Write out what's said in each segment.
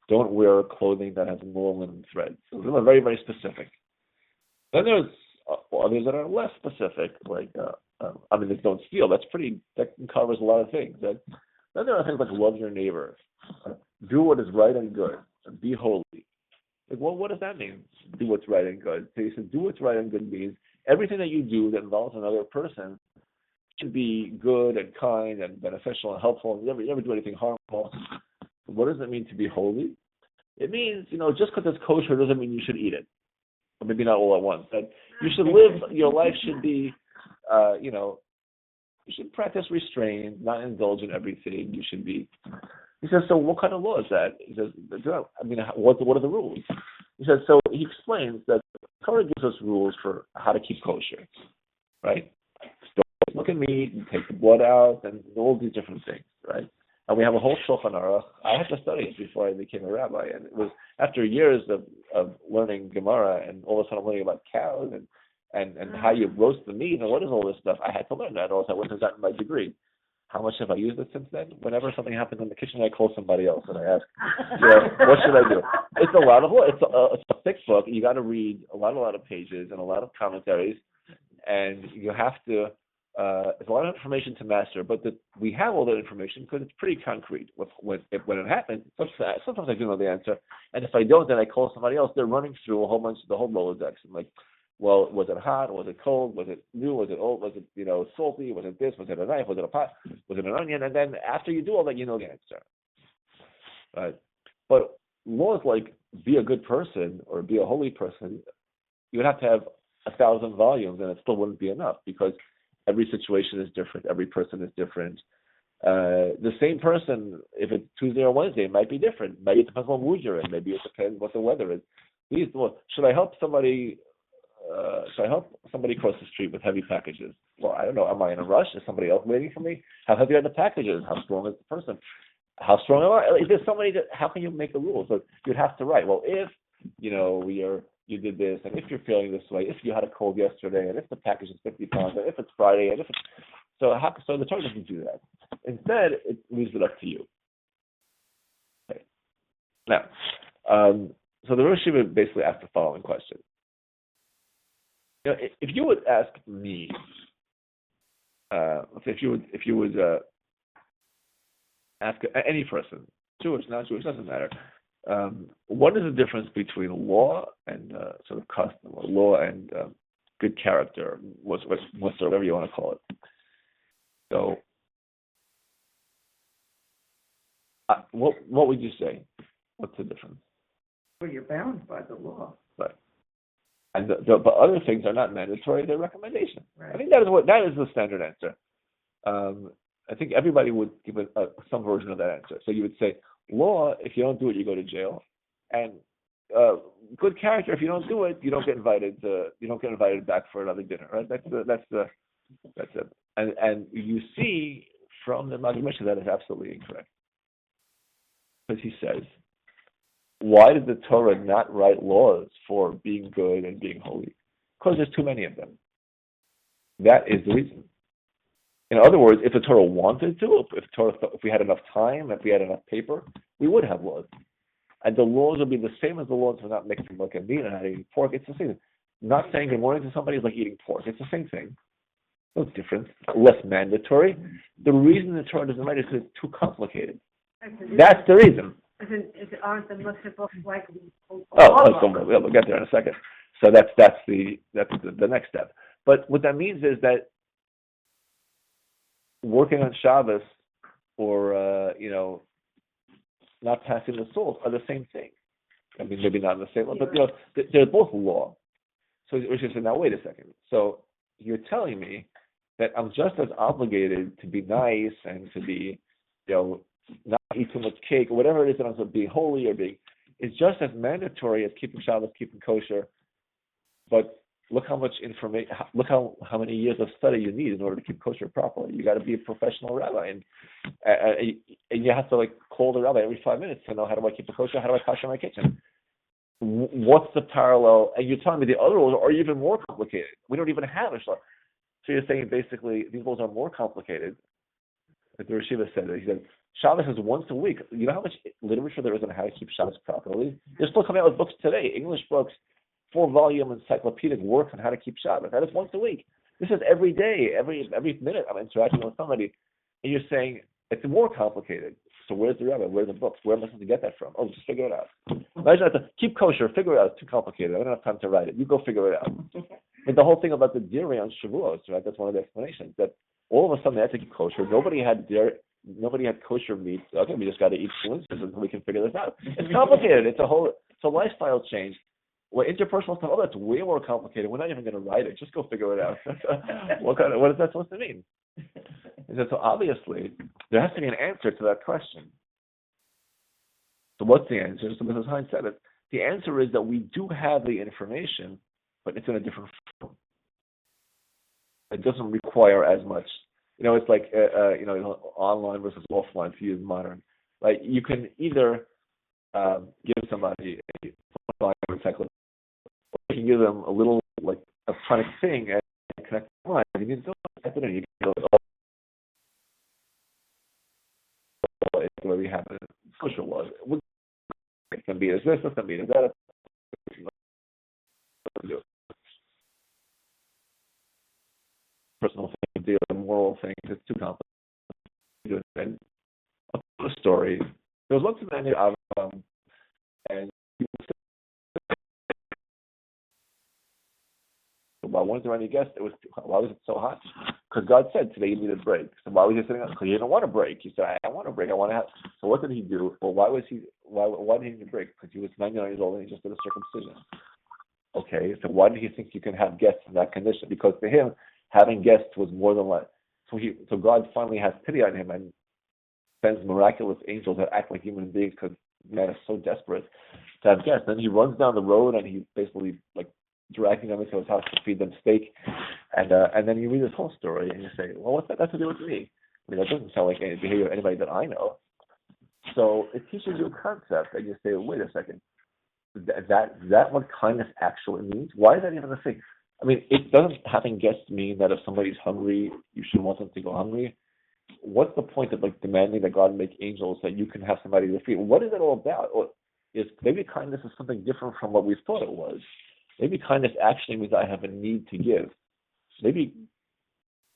don't wear clothing that has long linen threads. So those are very, very specific. Then there's others that are less specific, like there's don't steal. That covers a lot of things. Then there are things like love your neighbor, do what is right and good, be holy. Like, well, what does that mean? Do what's right and good. So he said, do what's right and good means everything that you do that involves another person should be good and kind and beneficial and helpful. You never do anything harmful. What does it mean to be holy? It means, just because it's kosher doesn't mean you should eat it. Or maybe not all at once. That you should live, your life should be, you should practice restraint, not indulge in everything. You should be. He says, so what kind of law is that? He says, what are the rules? He says, so he explains that Torah gives us rules for how to keep kosher, right? Don't look at meat and take the blood out and all these different things, right? And we have a whole Shulchan Aruch. I had to study it before I became a rabbi, and it was after years of learning Gemara, and all of a sudden I'm learning about cows and how you roast the meat and what is all this stuff. I had to learn that, or else I wouldn't have gotten my degree. How much have I used it since then? Whenever something happens in the kitchen, I call somebody else and I ask, what should I do? It's a lot of law. It's a thick book. You got to read a lot of pages and a lot of commentaries, and you have to. It's a lot of information to master, but we have all that information because it's pretty concrete. When it happens, sometimes I do know the answer, and if I don't, then I call somebody else. They're running through a whole bunch of the whole Rolodex. I'm like, well, was it hot? Was it cold? Was it new? Was it old? Was it salty? Was it this? Was it a knife? Was it a pot? Was it an onion? And then after you do all that, you know the answer. Right? But laws like be a good person or be a holy person, you would have to have 1,000 volumes, and it still wouldn't be enough because every situation is different. Every person is different. The same person, if it's Tuesday or Wednesday, it might be different. Maybe it depends on what mood you're in. Maybe it depends what the weather is. Should I help somebody? Should I help somebody cross the street with heavy packages? Well, I don't know. Am I in a rush? Is somebody else waiting for me? How heavy are the packages? How strong is the person? How strong am I? There's so many. How can you make the rules? So you'd have to write. Well, if you did this, and if you're feeling this way, if you had a cold yesterday, and if the package is 50 pounds, and if it's Friday, and if it's so the Torah doesn't do that. Instead, it leaves it up to you. Okay. Now, so the Rosh Hashiva basically asked the following question. If you would ask me, if you would ask any person, Jewish, not Jewish, doesn't matter. What is the difference between law and sort of custom, or law and good character, whatever you want to call it? So, what would you say? What's the difference? Well, you're bound by the law. Right. And but other things are not mandatory; they're recommendation. Right. I think that is the standard answer. I think everybody would give some version of that answer. So you would say, law, if you don't do it, you go to jail, and good character, if you don't do it, you don't get invited back for another dinner. Right? That's it. And you see from the Maggid Mishnah that is absolutely incorrect, because he says, why did the Torah not write laws for being good and being holy? Because there's too many of them. That is the reason. In other words, if the Torah wanted to, if we had enough time, if we had enough paper, we would have laws. And the laws would be the same as the laws for not mixing milk and meat and not eating pork. It's the same. Not saying good morning to somebody is like eating pork. It's the same thing. No difference. Less mandatory. The reason the Torah doesn't write is because it's too complicated. That's the reason. Aren't the Muslim like? We'll get there in a second. So that's the next step. But what that means is that working on Shabbos or not passing the salt are the same thing. I mean, maybe not in the same level, but they're both law. So we should say, now wait a second. So you're telling me that I'm just as obligated to be nice and to be, not eat too much cake or whatever it is that I'm supposed to be holy or being, it's just as mandatory as keeping Shabbos, keeping kosher. But look how much information, look how many years of study you need in order to keep kosher properly. You got to be a professional rabbi, and you have to call the rabbi every 5 minutes to know, how do I keep the kosher? How do I kosher my kitchen? What's the parallel? And you're telling me the other rules are even more complicated. We don't even have a shlosh. So you're saying basically these rules are more complicated. Like the Rosh Hashiva said, he said, Shabbos is once a week. You know how much literature there is on how to keep Shabbos properly? They're still coming out with books today, English books, 4-volume encyclopedic works on how to keep Shabbos. That is once a week. This is every day, every minute I'm interacting with somebody, and you're saying it's more complicated. So where's the rabbi? Where are the books? Where am I supposed to get that from? Oh, just figure it out. Imagine I have to keep kosher, figure it out. It's too complicated. I don't have time to write it. You go figure it out. And the whole thing about the dairy on Shavuos, right? That's one of the explanations. That all of a sudden they had to keep kosher. Nobody had dairy. Nobody had kosher meat. So, okay, we just got to eat foods until we can figure this out. It's complicated. It's a lifestyle change. Well, interpersonal stuff, that's way more complicated. We're not even going to write it. Just go figure it out. What is that supposed to mean? So obviously, there has to be an answer to that question. So what's the answer? So Mrs. Hines said it. The answer is that we do have the information, but it's in a different form. It doesn't require as much. It's like online versus offline to use modern. Like you can either give somebody a encyclopedia, or you can give them a little like electronic thing and connect online. You need to type it in. You can go where we have it. Social laws. It can be this, it can be that. Personal thing, the moral thing, it's too complicated. And a story. There was once a man named Avram, and he was there any guest? Why was it so hot? Because God said today you need a break. So why was he sitting up? Because he didn't want a break. He said, I want a break. I want to have. So what did he do? Well, why did he need a break? Because he was 99 years old and he just did a circumcision. Okay, so why did he think you can have guests in that condition? Because to him, having guests was more than life. So God finally has pity on him and sends miraculous angels that act like human beings because man is so desperate to have guests. Then he runs down the road and he's basically like dragging them into his house to feed them steak. And then you read this whole story and you say, well, what's that got to do with me? I mean, that doesn't sound like any behavior of anybody that I know. So it teaches you a concept and you say, wait a second. Is that what kindness actually means? Why is that even a thing? I mean, it doesn't having guests mean that if somebody's hungry, you should want them to go hungry. What's the point of like demanding that God make angels that you can have somebody to feed? What is it all about? Or is maybe kindness is something different from what we thought it was? Maybe kindness actually means I have a need to give. Maybe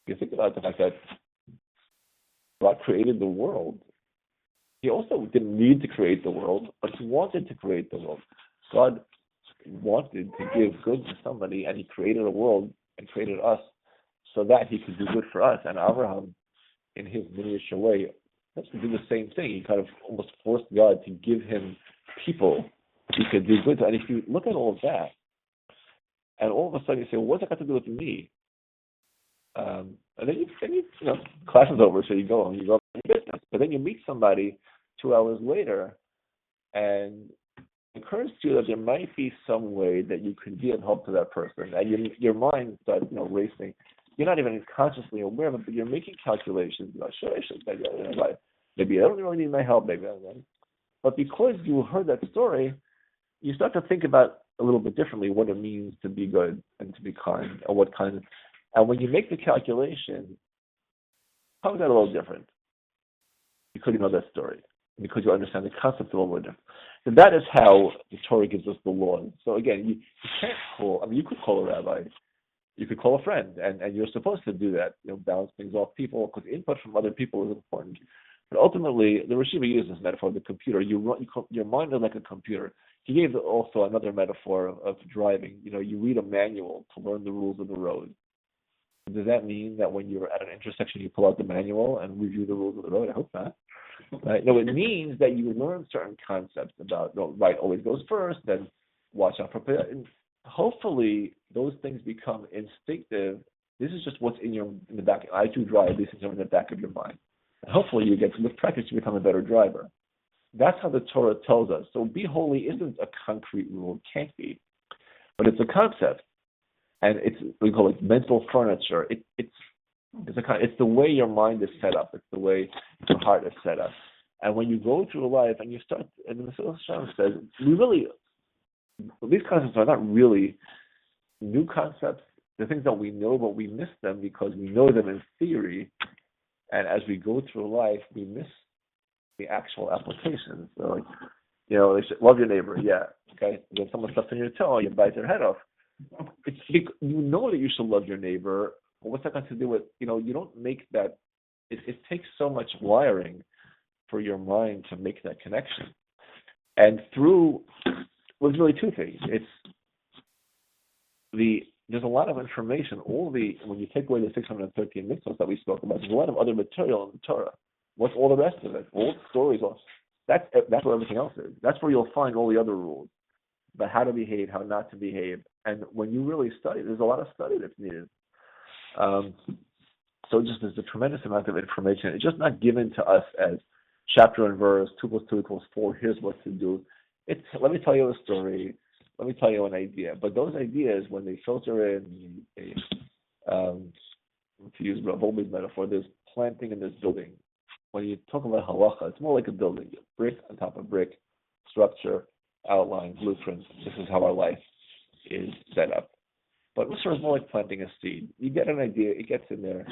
you think about the fact that God created the world. He also didn't need to create the world, but he wanted to create the world. God wanted to give good to somebody, and he created a world and created us so that he could do good for us. And Abraham, in his miniature way, has to do the same thing. He kind of almost forced God to give him people he could do good to. And if you look at all of that, and all of a sudden you say, well, what's that got to do with me? And then you class is over, so you go on your business. But then you meet somebody 2 hours later, and it occurs to you that there might be some way that you can be of help to that person, and your mind starts, racing. You're not even consciously aware of it, but you're making calculations. Sure, I should, maybe I don't really need my help, maybe I don't. But because you heard that story, you start to think about a little bit differently what it means to be good and to be kind, and what kind of. And when you make the calculation, it comes out a little different because you know that story, because you understand the concept a little bit different. And that is how the Torah gives us the law. So again, you can't call. I mean, you could call a rabbi, you could call a friend, and you're supposed to do that. Bounce things off people because input from other people is important. But ultimately, the Rishiva uses this metaphor of the computer. Your mind is like a computer. He gave also another metaphor of driving. You read a manual to learn the rules of the road. Does that mean that when you're at an intersection, you pull out the manual and review the rules of the road? I hope not. Right? No, it means that you learn certain concepts about right always goes first, then watch out for. And hopefully, those things become instinctive. This is just what's in the back. I do drive. These things are in the back of your mind. And hopefully, you get with practice, you become a better driver. That's how the Torah tells us. So, be holy isn't a concrete rule. It can't be, but it's a concept. And we call it mental furniture. It's the way your mind is set up. It's the way your heart is set up. And when you go through life and you start, and the Mesilas Yesharim says, these concepts are not really new concepts. They're things that we know, but we miss them because we know them in theory. And as we go through life, we miss the actual applications. So like, they should love your neighbor, yeah. Okay. Then someone steps on your toe, you bite their head off. You know that you should love your neighbor, but what's that got to do with, you don't make that, it takes so much wiring for your mind to make that connection. And there's really two things. There's a lot of information. When you take away the 613 mitzvahs that we spoke about, there's a lot of other material in the Torah. What's all the rest of it? All the stories. That's where everything else is. That's where you'll find all the other rules about how to behave, how not to behave. And when you really study, there's a lot of study that's needed. So there's a tremendous amount of information. It's just not given to us as chapter and verse, 2 + 2 = 4, here's what to do. Let me tell you a story, let me tell you an idea. But those ideas, when they filter in, to use Rav Olber's metaphor, there's planting and there's building. When you talk about halacha, it's more like a building, brick on top of brick, structure, outline, blueprints. This is how our life is set up. But Musar is more like planting a seed. You get an idea, it gets in there,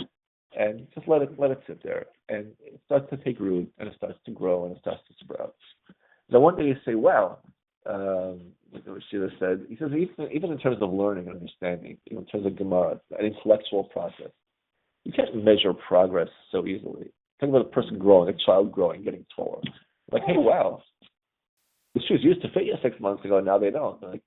and just let it sit there, and it starts to take root, and it starts to grow, and it starts to sprout. Now, one day you say, "Wow," like Shira said. He says, even in terms of learning and understanding, in terms of Gemara, an intellectual process, you can't measure progress so easily. Think about a person growing, a child growing, getting taller. Like, hey, wow, the shoes used to fit you 6 months ago, now they don't. Like,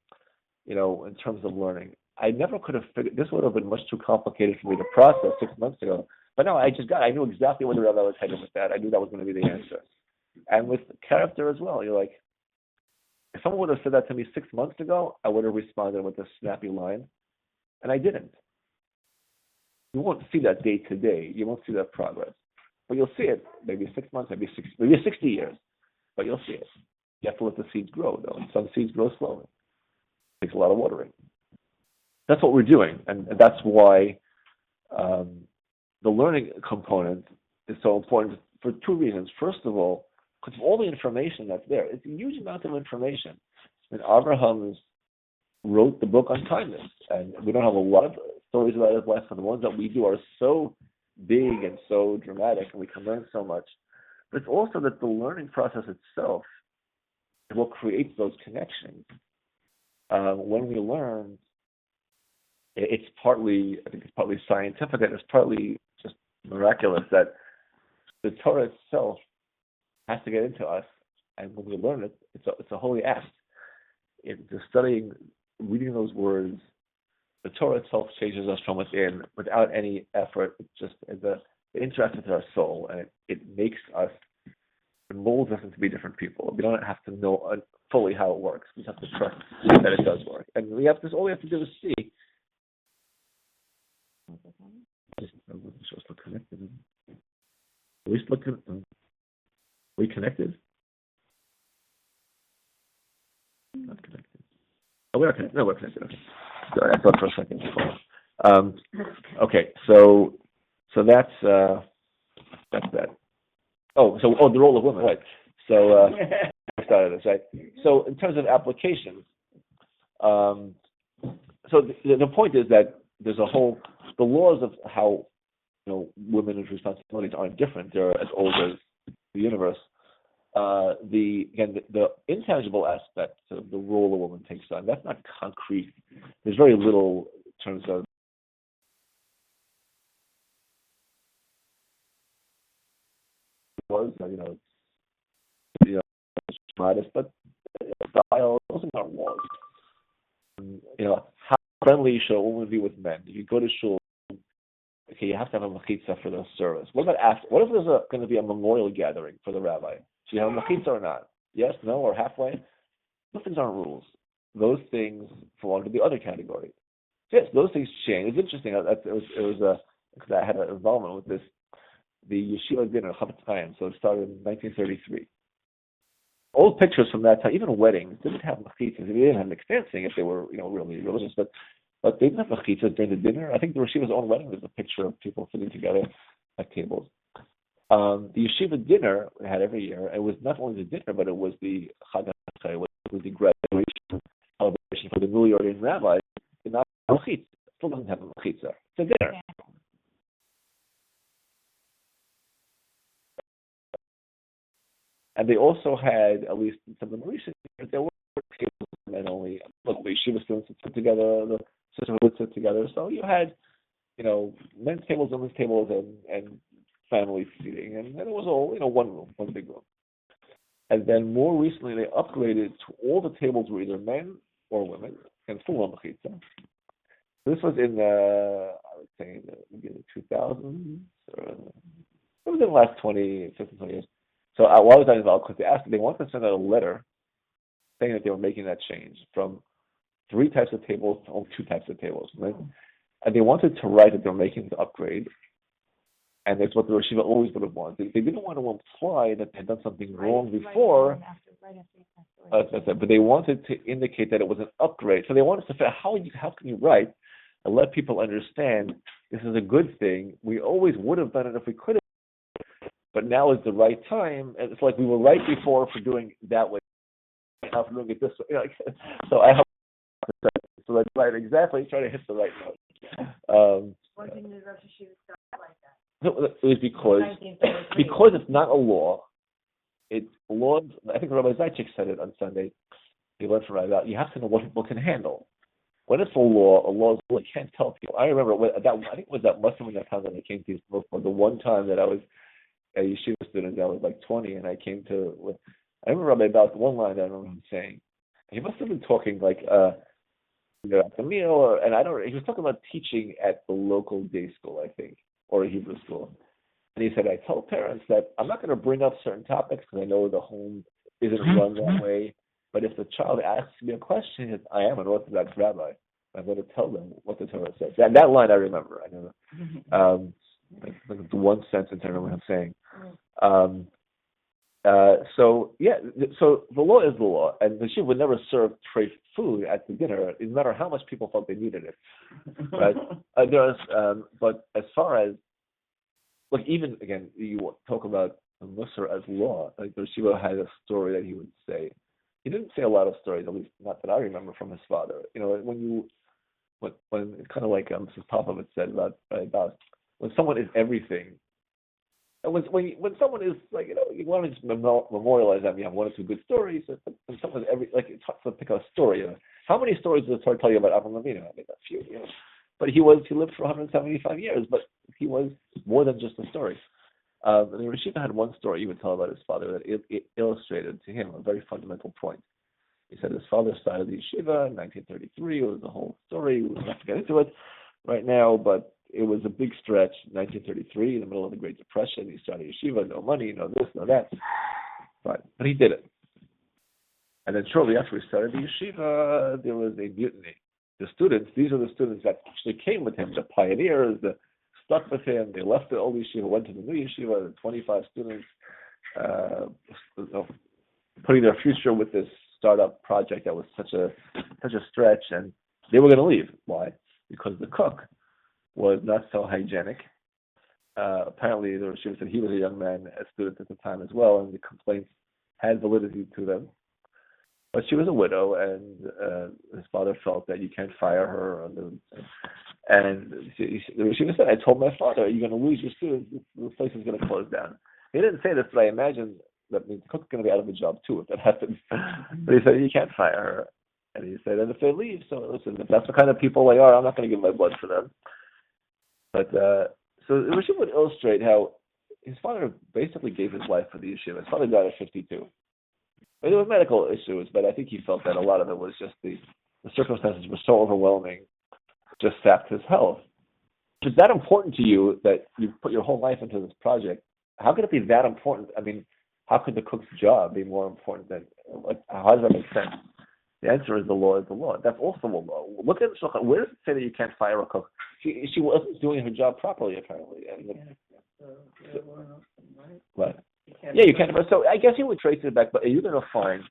in terms of learning, I never could have figured. This would have been much too complicated for me to process 6 months ago. But no, I knew exactly where the rabbi was heading with that. I knew that was going to be the answer. And with character as well, you're like, if someone would have said that to me 6 months ago, I would have responded with a snappy line, and I didn't. You won't see that day to day. You won't see that progress, but you'll see it. Maybe 6 months, maybe 60 years, but you'll see it. You have to let the seeds grow, though. And some seeds grow slowly. It takes a lot of watering. That's what we're doing, and that's why the learning component is so important for two reasons. First of all, because of all the information that's there, it's a huge amount of information. And Abraham wrote the book on kindness, and we don't have a lot of stories about his life, but the ones that we do are so big and so dramatic, and we can learn so much. But it's also that the learning process itself is what creates those connections. When we learn, it's partly scientific, and it's partly just miraculous that the Torah itself has to get into us, and when we learn it, it's a holy act. The studying, reading those words, the Torah itself changes us from within without any effort. It interacts with our soul, and it makes us, it molds us into be different people. We don't have to know fully how it works. We just have to trust that it does work, and all we have to do is see. Are we still connected? Are we connected? Not connected. Oh, we are connected. No, we're connected. Okay. Sorry, I thought for a second. Okay, so that's that. The role of women, right? So I started this, right? So in terms of application, so the point is that there's the laws of how women's responsibilities aren't different. They're as old as the universe. The intangible aspect of the role a woman takes on, that's not concrete. There's very little in terms of modest, but style, those are not laws. How friendly should a woman be with men? If you go to shul, okay, you have to have a mechitza for the service. What about after? What if there's going to be a memorial gathering for the rabbi? Do you have a mechitza or not? Yes, no, or halfway? Those things aren't rules. Those things belong to the other category. Yes, those things change. It's interesting. Because I had an involvement with this, the yeshiva dinner, Chavetz Chaim. So it started in 1933. Old pictures from that time, even weddings, didn't have mechitzas. They didn't have mixed dancing if they were, really religious, but they didn't have mechitzas during the dinner. I think the yeshiva's own wedding was a picture of people sitting together at tables. The yeshiva dinner we had every year. It was not only the dinner, but it was the Chag HaChay, it was the graduation celebration for the newly ordained rabbis. It not have a mechitza. It still doesn't have a mechitza. It's a dinner. And they also had, at least in some of the recent years, there were tables for men only. Look, the yeshiva students would sit together, the sisters would sit together. So you had, men's tables, women's tables, and family seating. And then it was all, one room, one big room. And then more recently, they upgraded to all the tables were either men or women, and full on mechitza. This was in I would say, maybe in the 2000s, or it was in the last 15, 20 years. So why was I involved? Because they wanted to send out a letter saying that they were making that change from 3 types of tables to only 2 types of tables, right? And they wanted to write that they were making the upgrade, and that's what the Rosh Yeshiva always would have wanted. They didn't want to imply that they had done something wrong before, but they wanted to indicate that it was an upgrade. So they wanted to say, how can you write and let people understand this is a good thing? We always would have done it if we could have, but now is the right time. And it's like we were right before for doing it that way, now for doing it this way. So I hope so that's right, exactly. Try to hit the right note. Why didn't the Rosh Yeshiva start like that? It was because it's not a law. It's laws. I think Rabbi Zaychik said it on Sunday. He learned from Rabbi. You have to know what people can handle. When it's a law is you can't tell people. I remember I think it was that Muslim that time that I came to East Brooklyn. The one time that I was a yeshiva student, I was like 20, and I came to. I remember Rabbi about one line that I remember him saying. He must have been talking like at the meal, and I don't. He was talking about teaching at the local day school, I think, or a Hebrew school. And he said, I tell parents that I'm not going to bring up certain topics because I know the home isn't run that way. But if the child asks me a question, he says, I am an Orthodox rabbi. I'm going to tell them what the Torah says. That line I remember. I know. Like the one sentence I remember him saying. So the law is the law, and the yeshiva would never serve tray food at the dinner, no matter how much people felt they needed it. Right? But as far as even again, you talk about Musar as law. Like the yeshiva had a story that he would say. He didn't say a lot of stories, at least not that I remember from his father. When it's kind of like Mrs. Popovich said about when someone is everything. And when someone is like you want to just memorialize them. You have 1 or 2 good stories. When someone's it's hard to pick a story. How many stories does the Torah tell you about Avraham Avinu? I mean, a few. But he lived for 175 years. But he was more than just a story. The Rosh Yeshiva had one story he would tell about his father that it illustrated to him a very fundamental point. He said his father started the yeshiva in 1933. It was a whole story. We don't have to get into it right now, but it was a big stretch. 1933, in the middle of the Great Depression, he started yeshiva, no money, no this, no that. But he did it. And then shortly after he started the yeshiva, there was a mutiny. The students, these are the students that actually came with him, the pioneers, the stuck with him. They left the old yeshiva, went to the new yeshiva. The 25 students putting their future with this startup project that was such a stretch, and they were going to leave. Why? Because the cook was not so hygienic. Apparently, the Rosh Yeshiva said he was a young man, a student at the time as well, and the complaints had validity to them. But she was a widow, and his father felt that you can't fire her. And the Rosh Yeshiva said, I told my father, you're going to lose your students. The place is going to close down. He didn't say this, but I imagine that means the cook's going to be out of a job too if that happens. But he said, you can't fire her. And he said, and if they leave, so listen, if that's the kind of people they are, I'm not going to give my blood for them. But so the Yeshiva would illustrate how his father basically gave his life for the yeshiva. His father died at 52. There were medical issues, but I think he felt that a lot of it was just the circumstances were so overwhelming, just sapped his health. If it's that important to you that you put your whole life into this project, how could it be that important? I mean, how could the cook's job be more important than, how does that make sense? The answer is the law is the law. That's also the law. Look at the Shulchan. Where does it say that you can't fire a cook? She wasn't doing her job properly, apparently. Right. Yeah, you can't. So I guess you would trace it back, but you're going to find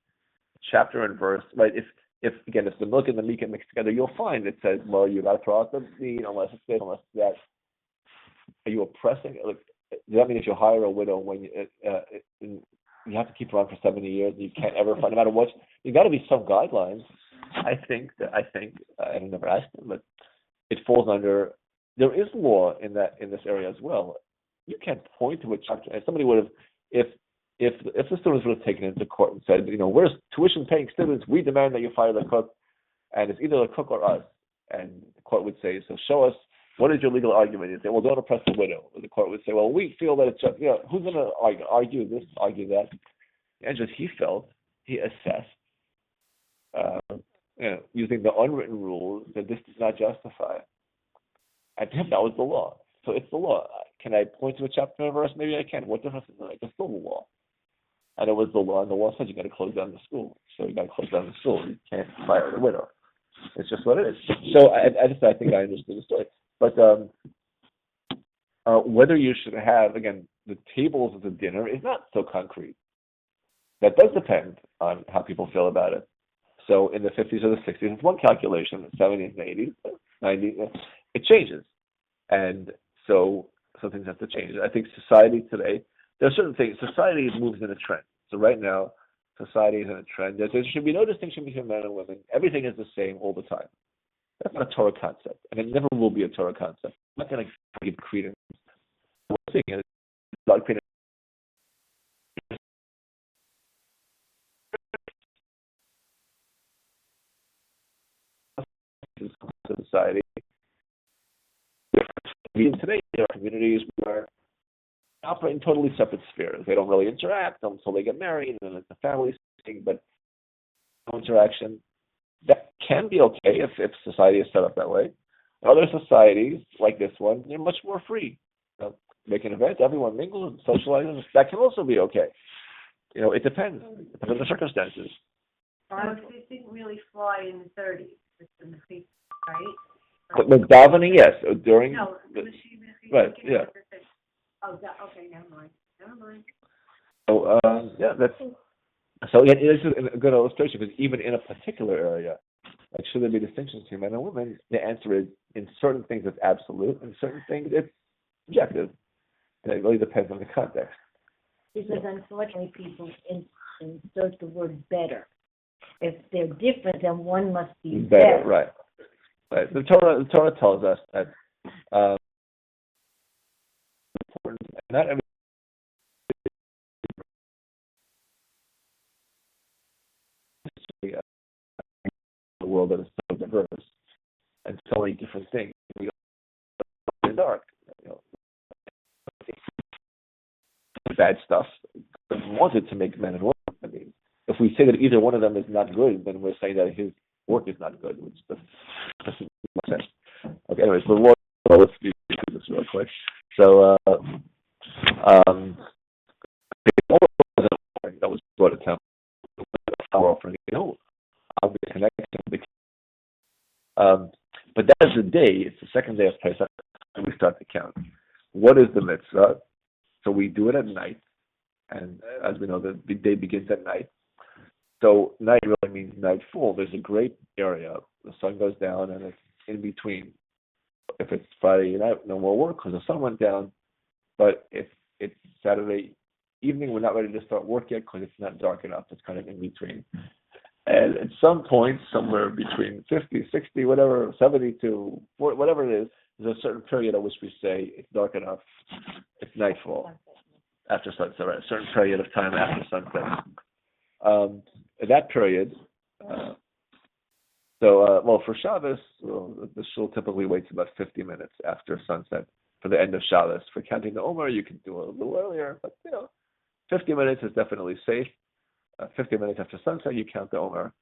chapter and verse, right? If the milk and the meat get mixed together, you'll find it says, well, you got to throw out the meat unless it's this, unless it's that. Are you oppressing? Does that mean if you hire a widow when you have to keep her on for 70 years and you can't ever find, no matter what, you got to be some guidelines. I think I've never asked them, but it falls under. There is law in this area as well. You can't point to a chapter. And somebody would have, if if the students would have taken it to court and said, we're tuition paying students, we demand that you fire the cook, and it's either the cook or us, and the court would say, so show us, what is your legal argument? You'd say, well, don't oppress the widow. The court would say, well, we feel that it's just, who's going to argue this, argue that? And just he assessed, using the unwritten rules, that this does not justify. And to him, that was the law. So it's the law. Can I point to a chapter and verse? Maybe I can. What difference is it? It's still the law. And it was the law, and the law said you got to close down the school. So you got to close down the school. You can't fire the widow. It's just what it is. So I think I understood the story. But whether you should have, again, the tables of the dinner is not so concrete. That does depend on how people feel about it. So in the 50s or the 60s, it's one calculation. The 70s and 80s, 90s, it changes. And so things have to change. I think society today, there are certain things. Society moves in a trend. So right now, society is in a trend. There should be no distinction between men and women. Everything is the same all the time. That's not a Torah concept, and it never will be a Torah concept. I'm not going to give credence. One thing is, not credence. Society. Even today, there are communities where they operate in totally separate spheres. They don't really interact until they get married, and it's a family thing, but no interaction. That can be okay if society is set up that way. Other societies, like this one, they're much more free. Make an event, everyone mingles and socializes. That can also be okay. It depends. It depends on the circumstances. So this didn't really fly in the 30s, right? But davening, yes. During. No, right, yeah. Oh, okay, never mind. So, that's. So it is a good illustration, because even in a particular area, like should there be distinctions between men and women, the answer is, in certain things it's absolute, in certain things it's subjective. And it really depends on the context. Because unfortunately people insert the word better. If they're different, then one must be better. Right. The Torah tells us that not every the world that is so diverse and so many different things. We go in the dark. Bad stuff. But wanted to make men and women. I mean, if we say that either one of them is not good, then we're saying that his work is not good, which doesn't make sense. Okay, anyways, the Lord, let's do this real quick. So, that was brought to town. Our offering, I'll be connected to but that is the day, it's the second day of Pesach, and we start to count. What is the mitzvah? So we do it at night, and as we know, the day begins at night. So night really means nightfall. There's a great area. The sun goes down, and it's in between. If it's Friday night, no more work because the sun went down. But if it's Saturday evening, we're not ready to start work yet because it's not dark enough. It's kind of in between. And at some point, somewhere between 50, 60, whatever, 72, whatever it is, there's a certain period at which we say it's dark enough. It's nightfall. After sunset, right? A certain period of time after sunset. In that period, for Shabbos, the shul typically waits about 50 minutes after sunset for the end of Shabbos. For counting the Omer, you can do a little earlier, but 50 minutes is definitely safe. 50 minutes after sunset, you count the Omer.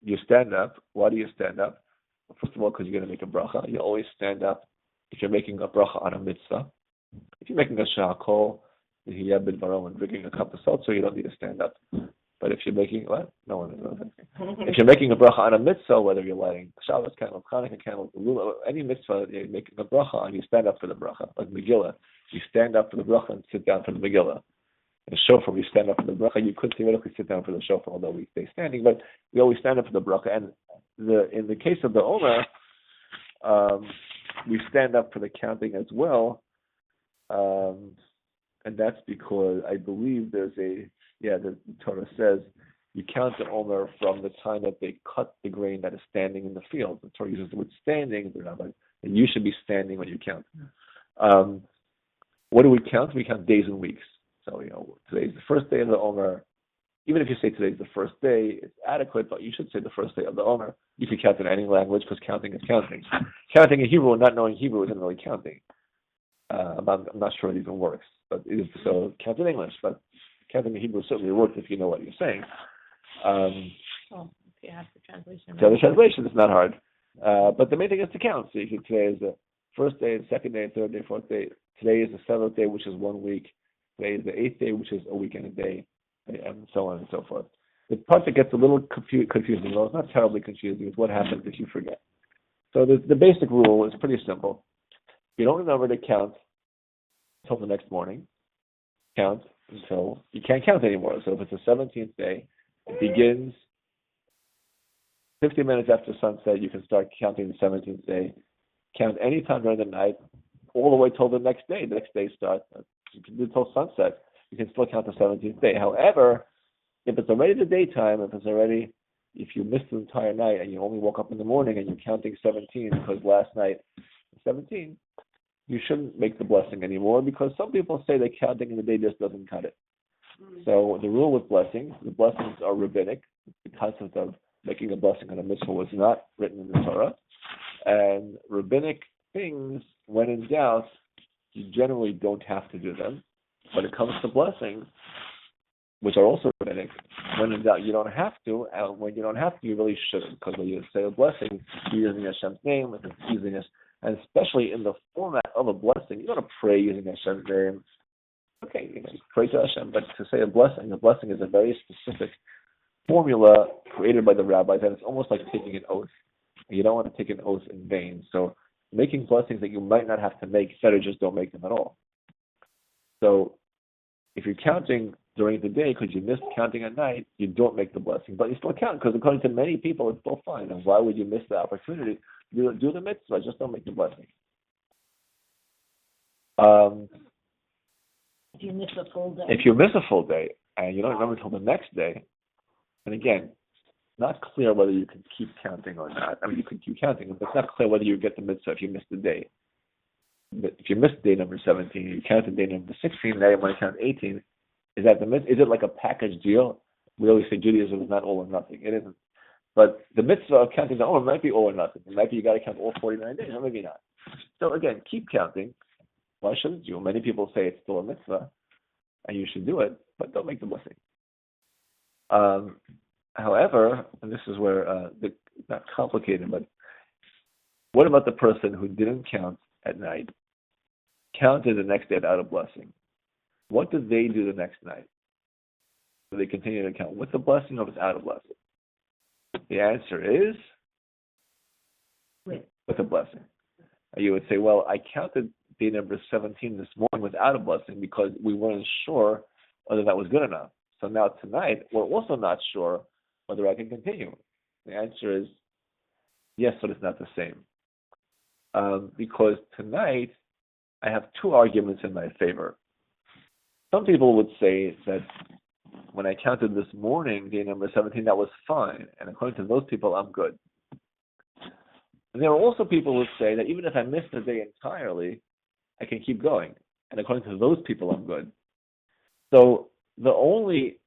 You stand up. Why do you stand up? Well, first of all, because you're going to make a bracha. You always stand up if you're making a bracha on a mitzvah. If you're making a shahakol, and drinking a cup of seltzer, you don't need to stand up. But if you're making what? No one knows. If you're making a bracha on a mitzvah, whether you're lighting Shabbos candle, Hanukkah candle, any mitzvah you're making a bracha on, you stand up for the bracha. Like Megillah, you stand up for the bracha and sit down for the Megillah. In shofar, we stand up for the bracha. You could theoretically sit down for the shofar, although we stay standing, but we always stand up for the bracha. And in the case of the Omer, we stand up for the counting as well. And that's because I believe the Torah says you count the Omer from the time that they cut the grain that is standing in the field. The Torah uses the word standing, and you should be standing when you count. What do we count? We count days and weeks. So So, today's the first day of the Omer. Even if you say today's the first day, it's adequate, but you should say the first day of the Omer. You can count in any language because counting is counting. Counting in Hebrew and not knowing Hebrew isn't really counting. I'm not sure it even works. But so count in English, but counting in Hebrew certainly works if you know what you're saying. If you have the translation. So the translation is not hard. But the main thing is to count. So today is the first day, the second day, third day, fourth day. Today is the seventh day, which is 1 week. Today is the eighth day, which is a week and a day, and so on and so forth. The part that gets a little confusing, though, it's not terribly confusing, is what happens if you forget. So the basic rule is pretty simple. You don't remember to count until the next morning. Count until you can't count anymore. So if it's the 17th day, it begins 50 minutes after sunset. You can start counting the 17th day. Count any time during the night, all the way till the next day. The next day starts. You can do it till sunset. You can still count the 17th day. However, if it's already the daytime, if you missed the entire night and you only woke up in the morning and you're counting 17 because last night was 17, you shouldn't make the blessing anymore because some people say that counting in the day just doesn't cut it. So the rule with blessings, the blessings are rabbinic. The concept of making a blessing on a mitzvah was not written in the Torah. And rabbinic things, when in doubt, you generally don't have to do them. When it comes to blessings, which are also rabbinic, when in doubt, you don't have to. And when you don't have to, you really shouldn't. Because when you say a blessing, you're using Hashem's name, and especially in the format of a blessing, you don't pray using Hashem's name. Okay, pray to Hashem, but to say a blessing is a very specific formula created by the rabbis, and it's almost like taking an oath. You don't want to take an oath in vain. So making blessings that you might not have to make, better just don't make them at all. So if you're counting during the day because you missed counting at night, you don't make the blessing, but you still count because according to many people, it's still fine. And why would you miss the opportunity? Do the mitzvah, just don't make the blessing. If you miss a full day. If you miss a full day and you don't remember until the next day, and again, not clear whether you can keep counting or not. I mean, you can keep counting, but it's not clear whether you get the mitzvah if you missed the day. But if you missed day number 17, you counted day number 16, now you want to count 18. Is it like a package deal? We always say Judaism is not all or nothing. It isn't. But the mitzvah of counting the Omer might be all or nothing. It might be you got to count all 49 days, or maybe not. So again, keep counting. Why shouldn't you? Many people say it's still a mitzvah, and you should do it, but don't make the blessing. However, and this is where not complicated, but what about the person who didn't count at night, counted the next day without a blessing? What do they do the next night? Do they continue to count with the blessing or without a blessing? The answer is with a blessing. You would say, well, I counted day number 17 this morning without a blessing because we weren't sure whether that was good enough. So now tonight, we're also not sure whether I can continue. The answer is yes, but it's not the same. Because tonight, I have two arguments in my favor. Some people would say that when I counted this morning, day number 17, that was fine. And according to those people, I'm good. And there are also people who say that even if I miss the day entirely, I can keep going. And according to those people, I'm good. So the only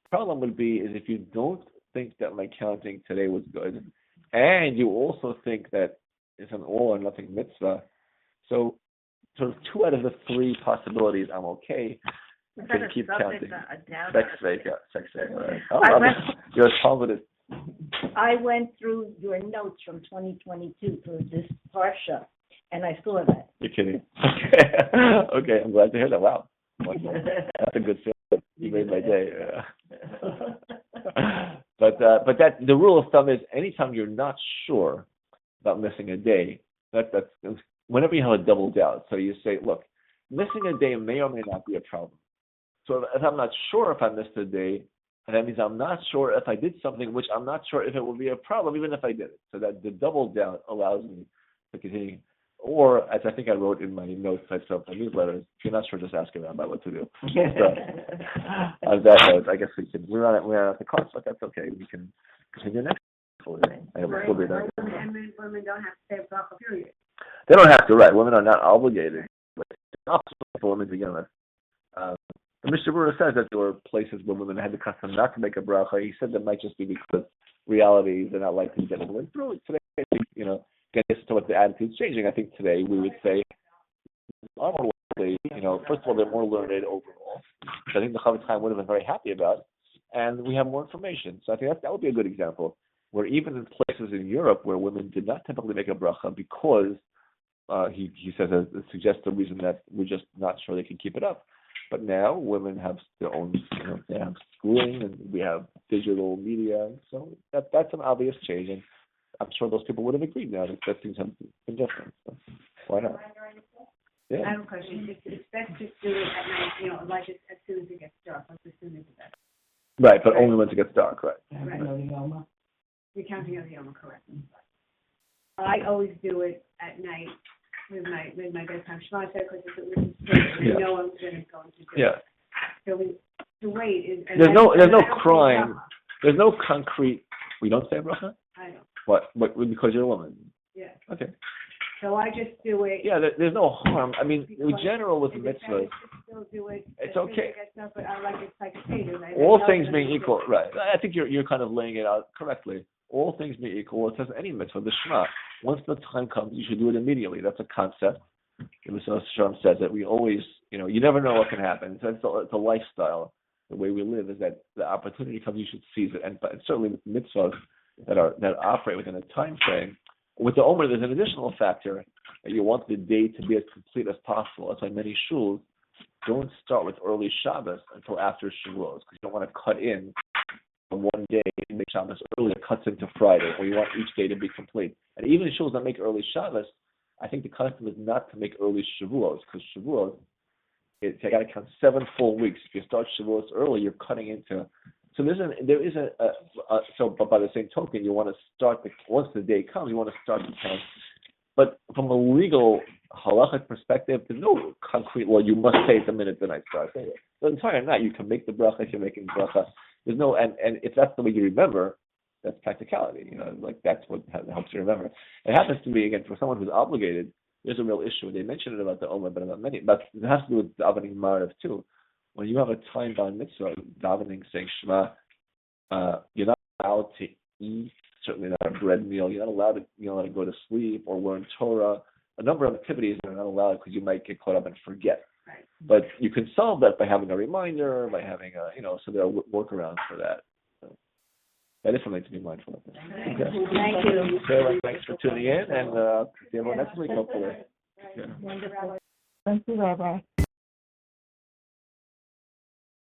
problem would be is if you don't think that my counting today was good, and you also think that it's an all or nothing mitzvah, so sort of 2 out of the 3 possibilities, I'm okay. I can keep counting. Sex right. You're as positive. I went through your notes from 2022 for this parsha, and I saw that. You're kidding. Okay, I'm glad to hear that. Wow. That's a good feeling. You made my day. But that the rule of thumb is anytime you're not sure about missing a day, that's whenever you have a double doubt. So you say, look, missing a day may or may not be a problem. So if I'm not sure if I missed a day, and that means I'm not sure if I did something which I'm not sure if it will be a problem, even if I did it. So that the double doubt allows me to continue. Or, as I think I wrote in my notes I sent my newsletters, if you're not sure, just ask around about what to do. So, on that note, I guess we're on the clock, but that's okay. We can continue next. We'll be done. And women don't have to stay a proper period. They don't have to, right? Women are not obligated. It's not for women to begin with. And Mr. Brewer says that there were places where women had the custom not to make a bracha. He said that might just be because reality they're not likely to get it went through. Today, I think, again, as to what the attitude's changing, I think today we would say are more likely, first of all, they're more learned overall, which I think the Chavetz Chaim would have been very happy about, and we have more information. So I think that would be a good example, where even in places in Europe where women did not typically make a bracha because he says it suggests the reason that we're just not sure they can keep it up. But now women have their own, they have schooling and we have digital media, so that's an obvious change, and I'm sure those people would have agreed now that things have been different. So why not? Yeah. I have a question. It's best to do it at night, like as soon as it gets dark, like as soon as it's dark. Right, but only once it gets dark, right? Right. You're counting on the Omer, correct. I always do it at night with my bedtime shema because it's I know I'm going to do it. Yeah. So to wait is... There's no crime. There's no concrete... We don't say bracha? I know. What? Because you're a woman? Yeah. Okay. So I just do it... Yeah, there's no harm. I mean, in general with mitzvahs... Still do it. It's okay. But I like it's like a cadence. All things being equal, right. I think you're kind of laying it out correctly. All things being equal, it says any mitzvah, the Shema. Once the time comes, you should do it immediately. That's a concept. Mr. Shalom says that we always, you never know what can happen. It's a lifestyle. The way we live is that the opportunity comes, you should seize it. And certainly with mitzvahs that operate within a time frame. With the Omer, there's an additional factor that you want the day to be as complete as possible. That's why many shuls don't start with early Shabbos until after Shavuos, because you don't want to cut in on one day and make Shabbos early. It cuts into Friday, or you want each day to be complete. And even shuls that make early Shabbos, I think the custom is not to make early Shavuos, because Shavuos, you got to count 7 full weeks. If you start Shavuos early, you're cutting into. So but by the same token, you want to start once the day comes, you want to start the count. But from a legal halachic perspective, there's no concrete law. You must say it the minute the night starts. The entire night, you can make the bracha if you're making bracha. There's no, and if that's the way you remember, that's practicality. That's what helps you remember. It happens to me again for someone who's obligated. There's a real issue. They mentioned it about the Omer, but not many. But it has to do with davening Marav too. When you have a time-bound mitzvah, davening, saying Shema, you're not allowed to eat. Certainly not a bread meal. You're not allowed to go to sleep or learn Torah. A number of activities are not allowed because you might get caught up and forget. Right. But you can solve that by having a reminder, by having so there are workarounds for that. So that is something to be mindful of. Thank Okay. you. So thanks for tuning in, and see everyone next week, hopefully. Yeah. Wonderful. Thank you, Rabbi.